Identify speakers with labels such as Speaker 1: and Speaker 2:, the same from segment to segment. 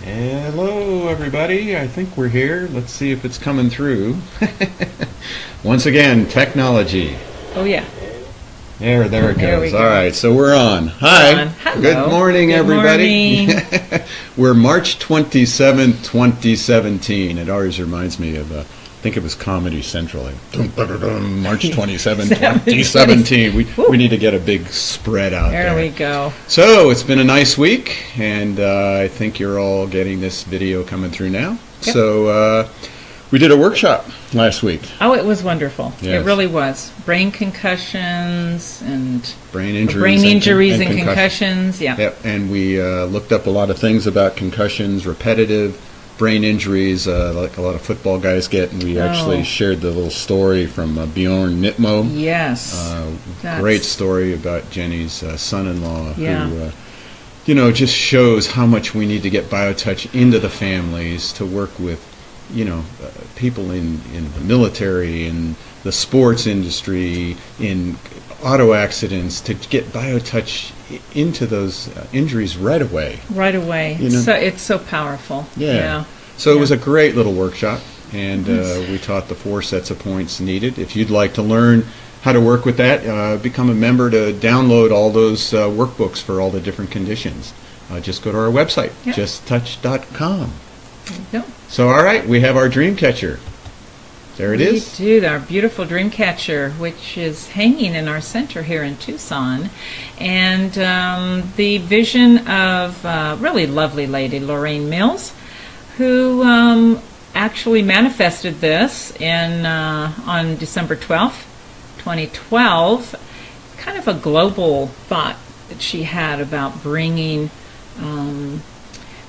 Speaker 1: Hello, everybody. I think we're here. Let's see if it's coming through. Once again, technology.
Speaker 2: Oh, yeah.
Speaker 1: There it
Speaker 2: There
Speaker 1: goes.
Speaker 2: we
Speaker 1: All
Speaker 2: go.
Speaker 1: right, so we're on. Hi.
Speaker 2: We're on. Hello.
Speaker 1: Good morning,
Speaker 2: Good
Speaker 1: everybody.
Speaker 2: morning.
Speaker 1: We're March 27th, 2017. It always reminds me of, I think it was Comedy Central. Like, March 27th, 2017. We need to get a big spread out there.
Speaker 2: There we go.
Speaker 1: So it's been a nice week, and I think you're all getting this video coming through now.
Speaker 2: Yep.
Speaker 1: So we did a workshop last week.
Speaker 2: Oh, it was wonderful.
Speaker 1: Yes.
Speaker 2: It really was. Brain concussions and
Speaker 1: Brain injuries
Speaker 2: and concussions. Yeah.
Speaker 1: Yep, and we looked up a lot of things about concussions, repetitive brain injuries, like a lot of football guys get, and we actually shared the little story from Bjorn Nitmo.
Speaker 2: Yes.
Speaker 1: Great story about Jenny's son-in-law,
Speaker 2: Yeah.
Speaker 1: who, just shows how much we need to get BioTouch into the families to work with, people in the military, in the sports industry, in auto accidents, to get BioTouch into those injuries right away.
Speaker 2: Right away. So it's so powerful.
Speaker 1: Yeah. So it was a great little workshop, and we taught the 4 sets of points needed. If you'd like to learn how to work with that, become a member to download all those workbooks for all the different conditions. Just go to our website, justtouch.com.
Speaker 2: There you go.
Speaker 1: So, all right, we have our DreamCatcher. There it is.
Speaker 2: We do, our beautiful DreamCatcher, which is hanging in our center here in Tucson. And the vision of a really lovely lady, Lorraine Mills, who actually manifested this on December 12th, 2012. Kind of a global thought that she had about bringing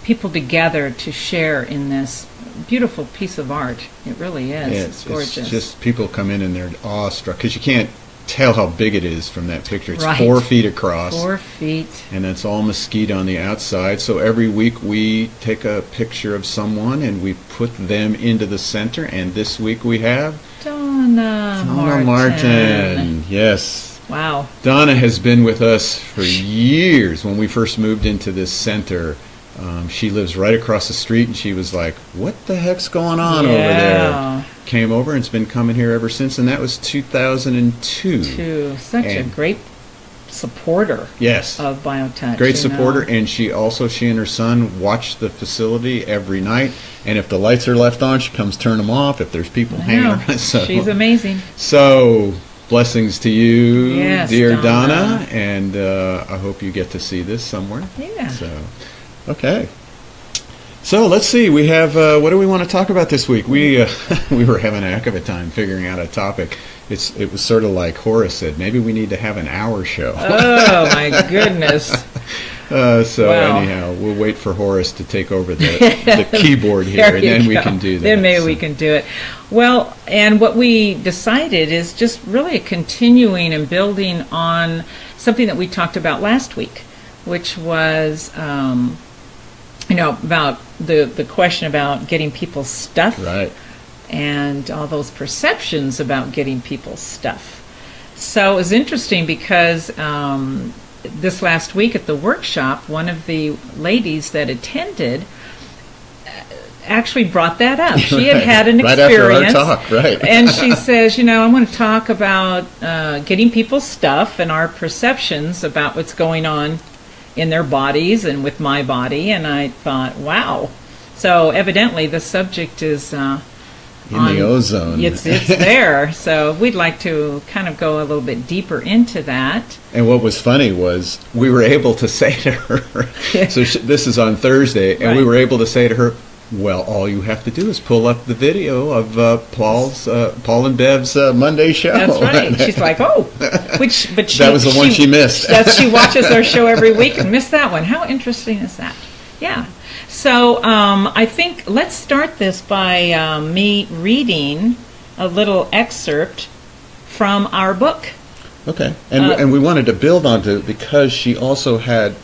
Speaker 2: people together to share in this beautiful piece of art. It really is.
Speaker 1: Yeah,
Speaker 2: it's gorgeous.
Speaker 1: It's just people come in and they're awestruck because you can't tell how big it is from that picture. It's
Speaker 2: Right.
Speaker 1: 4 feet across.
Speaker 2: 4 feet.
Speaker 1: And it's all mesquite on the outside. So every week we take a picture of someone and we put them into the center. And this week we have
Speaker 2: Donna
Speaker 1: Martin. Yes.
Speaker 2: Wow.
Speaker 1: Donna has been with us for years. When we first moved into this center, she lives right across the street, and she was like, what the heck's going on over there? Came over, and it's been coming here ever since, and that was 2002.
Speaker 2: Such a great supporter of BioTouch.
Speaker 1: Great supporter, and she and her son watch the facility every night, and if the lights are left on, she comes turn them off if there's people hanging around. So,
Speaker 2: she's amazing.
Speaker 1: So, blessings to you, dear
Speaker 2: Donna.
Speaker 1: and I hope you get to see this somewhere.
Speaker 2: Yeah.
Speaker 1: So, okay. So let's see. We have what do we want to talk about this week? We were having a heck of a time figuring out a topic. It was sort of like Horace said. Maybe we need to have an hour show.
Speaker 2: Oh my goodness.
Speaker 1: Anyhow, we'll wait for Horace to take over the keyboard here, and then we can do that.
Speaker 2: Then maybe we can do it. Well, and what we decided is just really continuing and building on something that we talked about last week, which was about the question about getting people's stuff,
Speaker 1: right,
Speaker 2: and all those perceptions about getting people's stuff. So it was interesting because this last week at the workshop, one of the ladies that attended actually brought that up. She had an experience.
Speaker 1: After our talk, right.
Speaker 2: And she says, I want to talk about getting people's stuff and our perceptions about what's going on in their bodies and with my body. And I thought, wow. So evidently the subject is
Speaker 1: in the ozone.
Speaker 2: It's there. So we'd like to kind of go a little bit deeper into that.
Speaker 1: And what was funny was we were able to say to her, so this is on Thursday, and we were able to say to her, well, all you have to do is pull up the video of Paul and Bev's Monday show.
Speaker 2: That's right. She's like, but
Speaker 1: that was the one she missed.
Speaker 2: She watches our show every week and missed that one. How interesting is that? Yeah. So I think let's start this by me reading a little excerpt from our book.
Speaker 1: Okay. And we wanted to build onto it because she also had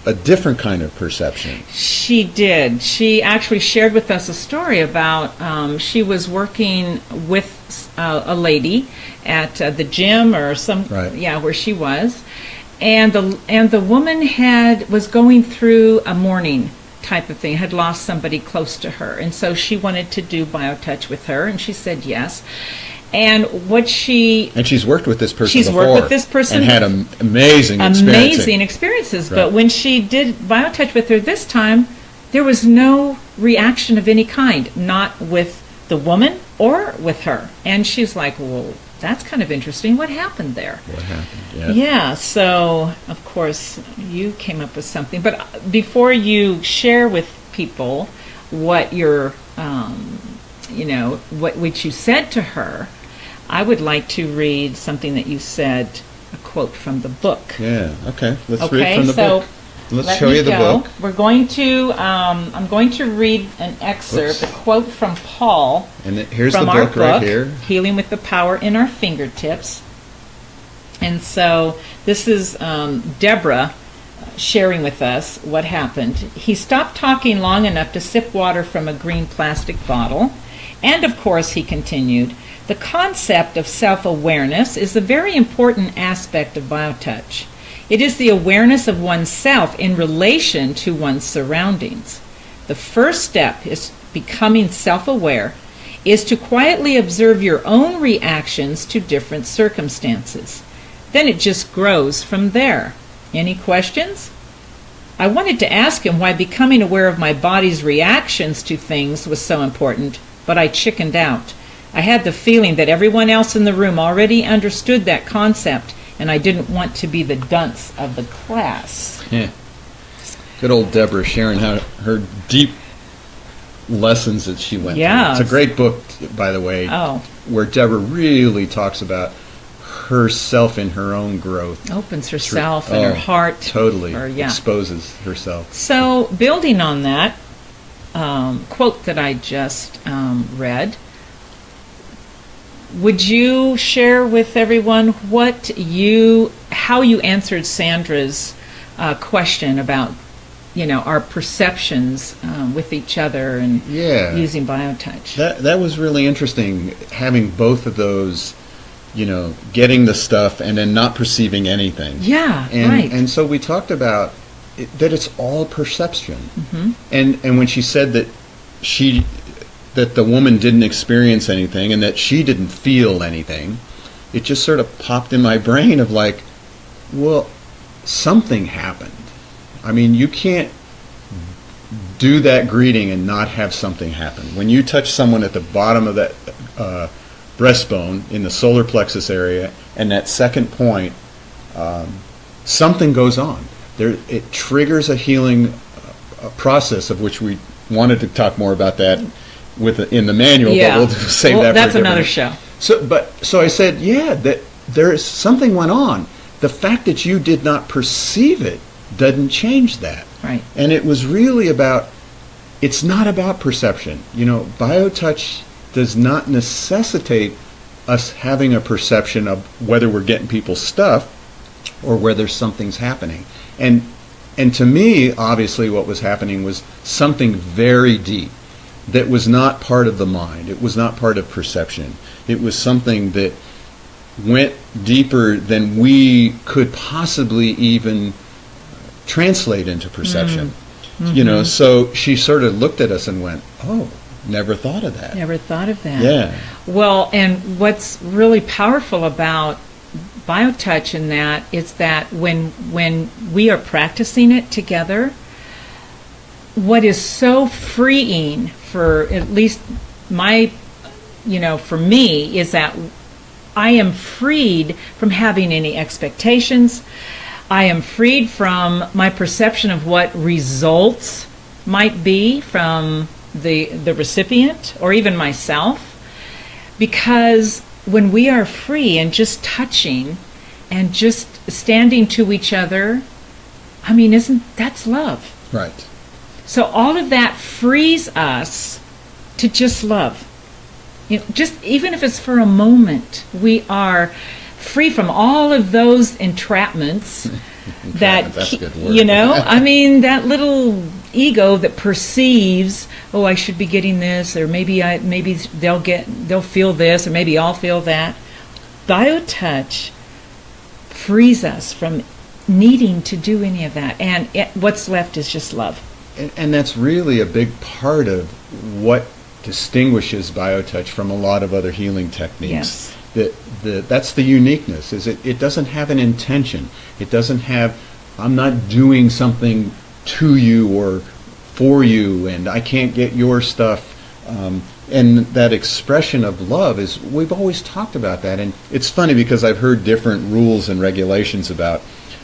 Speaker 1: a different kind of perception.
Speaker 2: She did. She actually shared with us a story about she was working with a lady at the gym or where she was, and the woman was going through a mourning type of thing, had lost somebody close to her. And so she wanted to do BioTouch with her, and she said yes. And
Speaker 1: she's worked with this person
Speaker 2: she's
Speaker 1: before.
Speaker 2: Worked with this person
Speaker 1: and had amazing
Speaker 2: experiences.
Speaker 1: Right.
Speaker 2: But when she did BioTouch with her this time, there was no reaction of any kind, not with the woman or with her. And she's like, well, that's kind of interesting. What happened there?
Speaker 1: What happened?
Speaker 2: Yeah, so, of course, you came up with something. But before you share with people what your, what you said to her, I would like to read something that you said, a quote from the book.
Speaker 1: Yeah, okay. Let's read from the book. Let's show you the book.
Speaker 2: We're going to, I'm going to read an excerpt, a quote from Paul.
Speaker 1: And here's
Speaker 2: from
Speaker 1: the
Speaker 2: our
Speaker 1: book right here.
Speaker 2: Healing with the Power in Our Fingertips. And so this is Deborah sharing with us what happened. He stopped talking long enough to sip water from a green plastic bottle. And of course, he continued, the concept of self-awareness is a very important aspect of BioTouch. It is the awareness of oneself in relation to one's surroundings. The first step is becoming self-aware is to quietly observe your own reactions to different circumstances. Then it just grows from there. Any questions? I wanted to ask him why becoming aware of my body's reactions to things was so important, but I chickened out. I had the feeling that everyone else in the room already understood that concept, and I didn't want to be the dunce of the class.
Speaker 1: Yeah. Good old Deborah sharing her deep lessons that she went through. It's a great book, by the way, where Deborah really talks about herself in her own growth.
Speaker 2: Opens herself and her heart.
Speaker 1: Totally. Exposes herself.
Speaker 2: So, building on that quote that I just read, would you share with everyone how you answered Sandra's question about, our perceptions with each other and using BioTouch?
Speaker 1: That was really interesting, having both of those, getting the stuff and then not perceiving anything.
Speaker 2: Yeah,
Speaker 1: right. And so we talked about that it's all perception. Mm-hmm. And when she said that the woman didn't experience anything and that she didn't feel anything, it just sort of popped in my brain of like, well, something happened. I mean, you can't do that greeting and not have something happen. When you touch someone at the bottom of that breastbone in the solar plexus area and that second point, something goes on. It triggers a healing process, of which we wanted to talk more about that in the manual, but we'll save that for
Speaker 2: that's another show.
Speaker 1: So I said, that something went on. The fact that you did not perceive it doesn't change that.
Speaker 2: Right.
Speaker 1: And it was really it's not about perception. BioTouch does not necessitate us having a perception of whether we're getting people's stuff or whether something's happening. And to me, obviously, what was happening was something very deep that was not part of the mind. It was not part of perception. It was something that went deeper than we could possibly even translate into perception. Mm-hmm. So she sort of looked at us and went, oh, never thought of that.
Speaker 2: Never thought of that.
Speaker 1: Yeah.
Speaker 2: Well, and what's really powerful about BioTouch in that is that when we are practicing it together, what is so freeing for at least for me is that I am freed from having any expectations. I am freed from my perception of what results might be from the recipient or even myself, because when we are free and just touching and just standing to each other, that's love.
Speaker 1: Right.
Speaker 2: So all of that frees us to just love. Just even if it's for a moment, we are free from all of those entrapments
Speaker 1: That's a good word.
Speaker 2: that little ego that perceives, I should be getting this, or maybe they'll feel this, or maybe I'll feel that. BioTouch frees us from needing to do any of that, and what's left is just love.
Speaker 1: and that's really a big part of what distinguishes BioTouch from a lot of other healing techniques. That's the uniqueness, is it doesn't have an intention. It doesn't have, I'm not doing something to you or for you, and I can't get your stuff. And that expression of love is, we've always talked about that. And it's funny because I've heard different rules and regulations about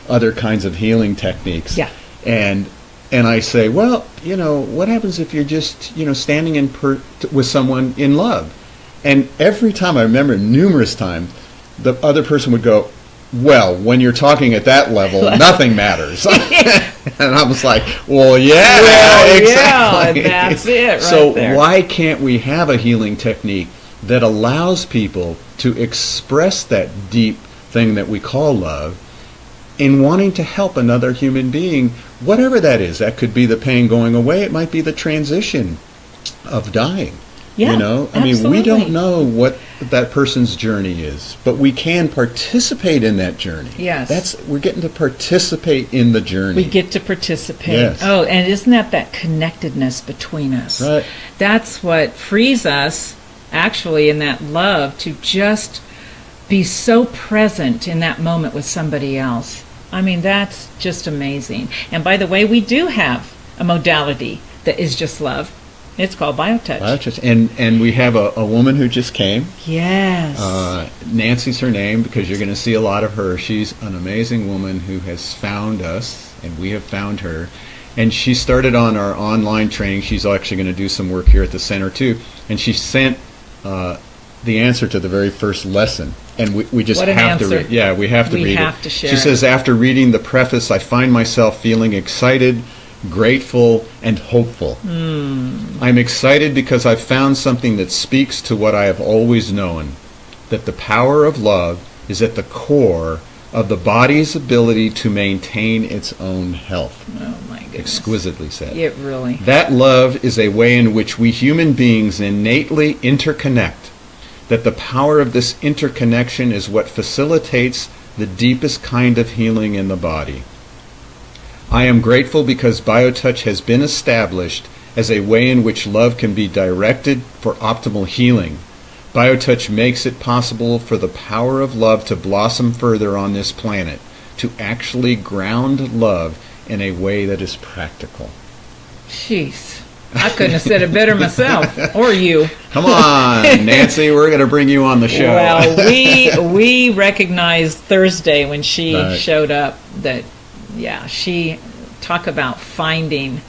Speaker 1: other kinds of healing techniques.
Speaker 2: Yeah.
Speaker 1: And I say, well, what happens if you're just, standing with someone in love? And every time, I remember numerous times, the other person would go, well, when you're talking at that level, nothing matters. And I was like, well, exactly.
Speaker 2: Yeah, that's it right
Speaker 1: so
Speaker 2: there.
Speaker 1: Why can't we have a healing technique that allows people to express that deep thing that we call love in wanting to help another human being, whatever that is? That could be the pain going away. It might be the transition of dying.
Speaker 2: Yeah,
Speaker 1: I mean, we
Speaker 2: absolutely.
Speaker 1: don't know what that person's journey is, but we can participate in that journey.
Speaker 2: Yes.
Speaker 1: We're getting to participate in the journey.
Speaker 2: We get to participate.
Speaker 1: Yes.
Speaker 2: Oh, and isn't that connectedness between us?
Speaker 1: Right.
Speaker 2: That's what frees us, actually, in that love, to just be so present in that moment with somebody else. I mean, that's just amazing. And by the way, we do have a modality that is just love. It's called BioTouch.
Speaker 1: And we have a woman who just came.
Speaker 2: Yes.
Speaker 1: Nancy's her name, because you're going to see a lot of her. She's an amazing woman who has found us, and we have found her. And she started on our online training. She's actually going to do some work here at the center too. And she sent the answer to the very first lesson. And we just have to read. Yeah, we have to read it.
Speaker 2: We have to share.
Speaker 1: She says, after reading the preface, I find myself feeling excited, grateful, and hopeful. I'm excited because I've found something that speaks to what I have always known, that the power of love is at the core of the body's ability to maintain its own health.
Speaker 2: Oh, my goodness.
Speaker 1: Exquisitely said.
Speaker 2: It really.
Speaker 1: That love is a way in which we human beings innately interconnect, that the power of this interconnection is what facilitates the deepest kind of healing in the body. I am grateful because BioTouch has been established as a way in which love can be directed for optimal healing. BioTouch makes it possible for the power of love to blossom further on this planet, to actually ground love in a way that is practical.
Speaker 2: Jeez. I couldn't have said it better myself, or you.
Speaker 1: Come on, Nancy, we're going to bring you on the show.
Speaker 2: Well, we recognized Thursday when she showed up that, she talk about finding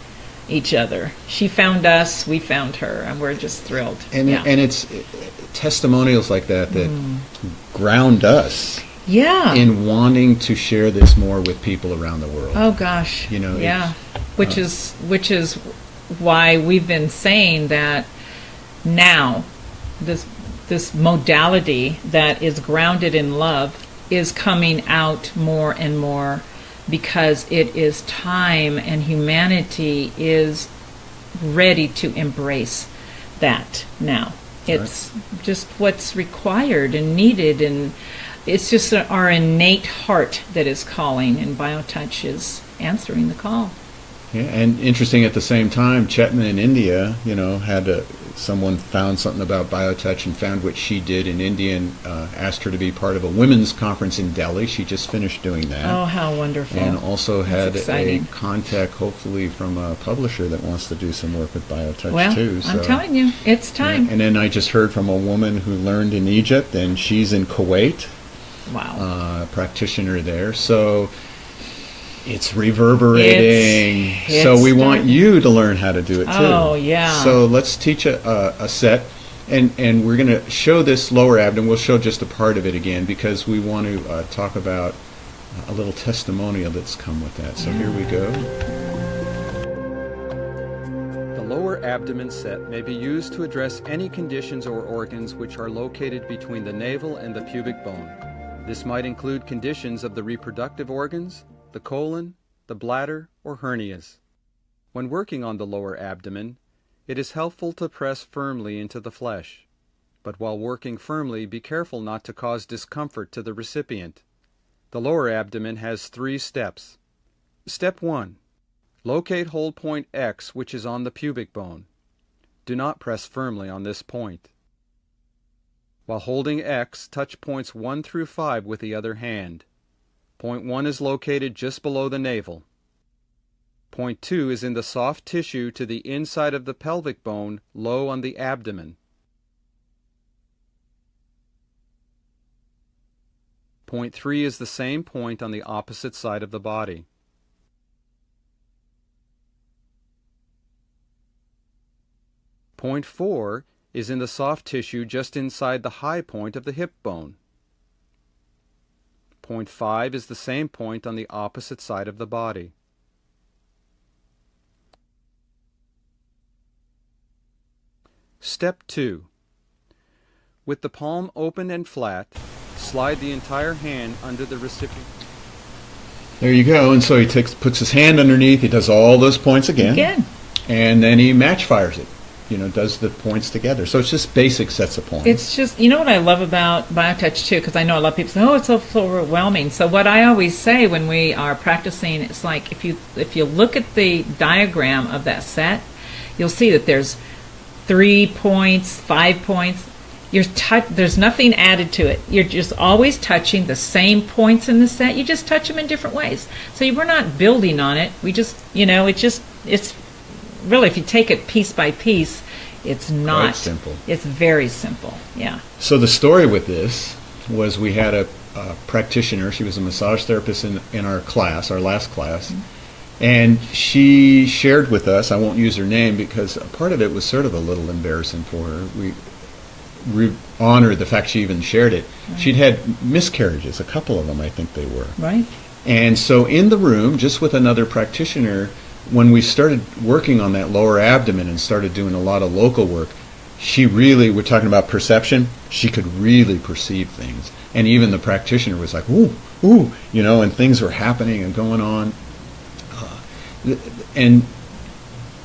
Speaker 2: each other. She found us, we found her, and we're just thrilled.
Speaker 1: And it's testimonials like that ground us.
Speaker 2: Yeah.
Speaker 1: In wanting to share this more with people around the world.
Speaker 2: Oh gosh. Which is why we've been saying that now this modality that is grounded in love is coming out more and more, because it is time and humanity is ready to embrace that now. It's just what's required and needed, and it's just our innate heart that is calling, and BioTouch is answering the call.
Speaker 1: Yeah, and interesting at the same time, Chetna in India, someone found something about BioTouch and found what she did in India and asked her to be part of a women's conference in Delhi. She just finished doing that.
Speaker 2: Oh, how wonderful.
Speaker 1: And also had
Speaker 2: exciting.
Speaker 1: a contact, hopefully, from a publisher that wants to do some work with BioTouch too.
Speaker 2: I'm telling you, it's time.
Speaker 1: And then I just heard from a woman who learned in Egypt, and she's in Kuwait.
Speaker 2: Wow.
Speaker 1: A practitioner there. So it's reverberating. So we want you to learn how to do it too.
Speaker 2: Oh, yeah.
Speaker 1: So let's teach a set, and we're going to show this lower abdomen. We'll show just a part of it again, because we want to talk about a little testimonial that's come with that. So here we go. The lower abdomen set may be used to address any conditions or organs which are located between the navel and the pubic bone. This might include conditions of the reproductive organs, the colon, the bladder, or hernias. When working on the lower abdomen, it is helpful to press firmly into the flesh. But while working firmly, be careful not to cause discomfort to the recipient. The lower abdomen has 3 steps. Step 1.
Speaker 3: Locate hold point X, which is on the pubic bone. Do not press firmly on this point. While holding X, touch points 1 through 5 with the other hand. Point 1 is located just below the navel. Point 2 is in the soft tissue to the inside of the pelvic bone, low on the abdomen. Point 3 is the same point on the opposite side of the body. Point 4 is in the soft tissue just inside the high point of the hip bone. Point 5 is the same point on the opposite side of the body. Step 2. With the palm open and flat, slide the entire hand under the recipient.
Speaker 1: There you go. And so he puts his hand underneath. He does all those points again. And then he match fires it. Does the points together. So it's just basic sets of points.
Speaker 2: It's just, what I love about BioTouch too, because I know a lot of people say, oh, it's so overwhelming. So what I always say when we are practicing, it's like if you look at the diagram of that set, you'll see that there's 3 points, 5 points. There's nothing added to it. You're just always touching the same points in the set. You just touch them in different ways. So we're not building on it. We just, it's really, if you take it piece by piece, it's not
Speaker 1: quite simple.
Speaker 2: It's very simple. Yeah.
Speaker 1: So the story with this was we had a practitioner. She was a massage therapist in our class, our last class. Mm-hmm. And she shared with us, I won't use her name because a part of it was sort of a little embarrassing for her. We honored the fact she even shared it. Right. She'd had miscarriages, a couple of them I think they were.
Speaker 2: Right.
Speaker 1: And so in the room, just with another practitioner, when we started working on that lower abdomen and started doing a lot of local work, we're talking about perception, she could really perceive things. And even the practitioner was like, ooh, and things were happening and going on. And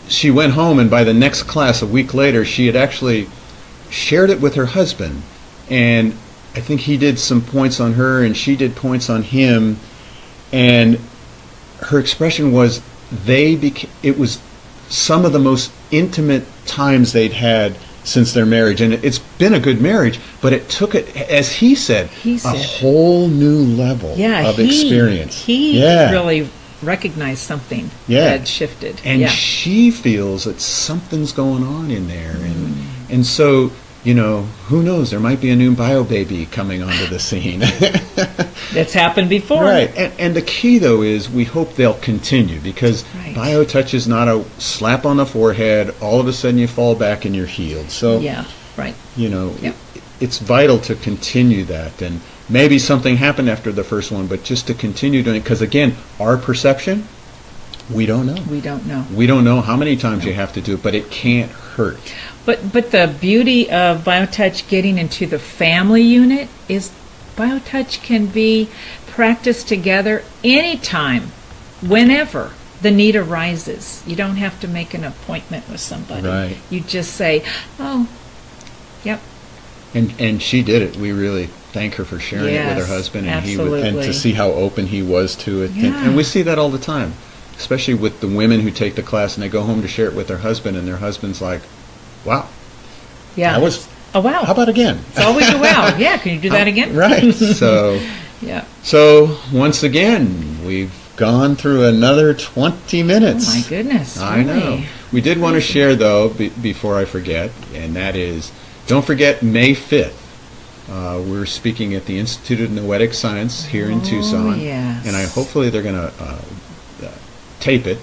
Speaker 1: she went home, and by the next class, a week later, she had actually shared it with her husband. And I think he did some points on her, and she did points on him. And her expression was, it was some of the most intimate times they'd had since their marriage, and it's been a good marriage, but it took it, as he said, a whole new level of experience.
Speaker 2: He really recognized something that had shifted.
Speaker 1: And she feels that something's going on in there, and so, who knows, there might be a new bio baby coming onto the scene.
Speaker 2: That's happened before.
Speaker 1: Right. And the key, though, is we hope they'll continue, because BioTouch is not a slap on the forehead, all of a sudden you fall back and you're healed. So, it's vital to continue that. And maybe something happened after the first one, but just to continue doing it, because, again, our perception, we don't know.
Speaker 2: We don't know.
Speaker 1: We don't know how many times you have to do it, but it can't hurt.
Speaker 2: But the beauty of BioTouch getting into the family unit is BioTouch can be practiced together anytime, whenever the need arises. You don't have to make an appointment with somebody.
Speaker 1: Right.
Speaker 2: You just say, oh, yep.
Speaker 1: And she did it. We really thank her for sharing it with her husband, and and to see how open he was to it.
Speaker 2: Yeah.
Speaker 1: And we see that all the time, especially with the women who take the class and they go home to share it with their husband, and their husband's like, wow.
Speaker 2: Yeah.
Speaker 1: That was
Speaker 2: a wow.
Speaker 1: How about again?
Speaker 2: It's always a wow. Yeah, can you do that again?
Speaker 1: Right. So, So, once again, we've gone through another 20 minutes.
Speaker 2: Oh, my goodness.
Speaker 1: I know. We did want to share, though, before I forget, and that is, don't forget May 5th. We're speaking at the Institute of Noetic Science here in Tucson.
Speaker 2: Yes.
Speaker 1: And hopefully they're going to tape it.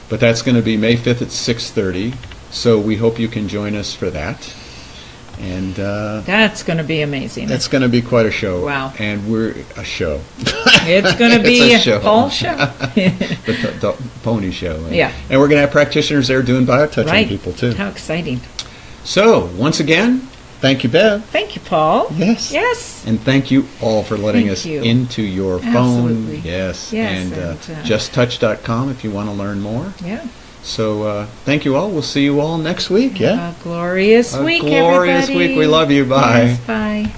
Speaker 1: But that's going to be May 5th at 6:30. So we hope you can join us for that. And
Speaker 2: that's going to be amazing.
Speaker 1: That's going to be quite a show.
Speaker 2: Wow.
Speaker 1: And we're a show.
Speaker 2: It's going to be a whole show.
Speaker 1: the pony show.
Speaker 2: Yeah.
Speaker 1: And we're going to have practitioners there doing biotouch on people, too.
Speaker 2: How exciting.
Speaker 1: So, once again, thank you, Bev.
Speaker 2: Thank you, Paul.
Speaker 1: Yes.
Speaker 2: Yes.
Speaker 1: And thank you all for letting us into your
Speaker 2: Absolutely.
Speaker 1: phone. Yes.
Speaker 2: Yes.
Speaker 1: And justtouch.com if you want to learn more.
Speaker 2: Yeah.
Speaker 1: So thank you all. We'll see you all next week.
Speaker 2: Have a glorious week,
Speaker 1: glorious
Speaker 2: everybody.
Speaker 1: week. We love you. Bye.
Speaker 2: Yes, bye.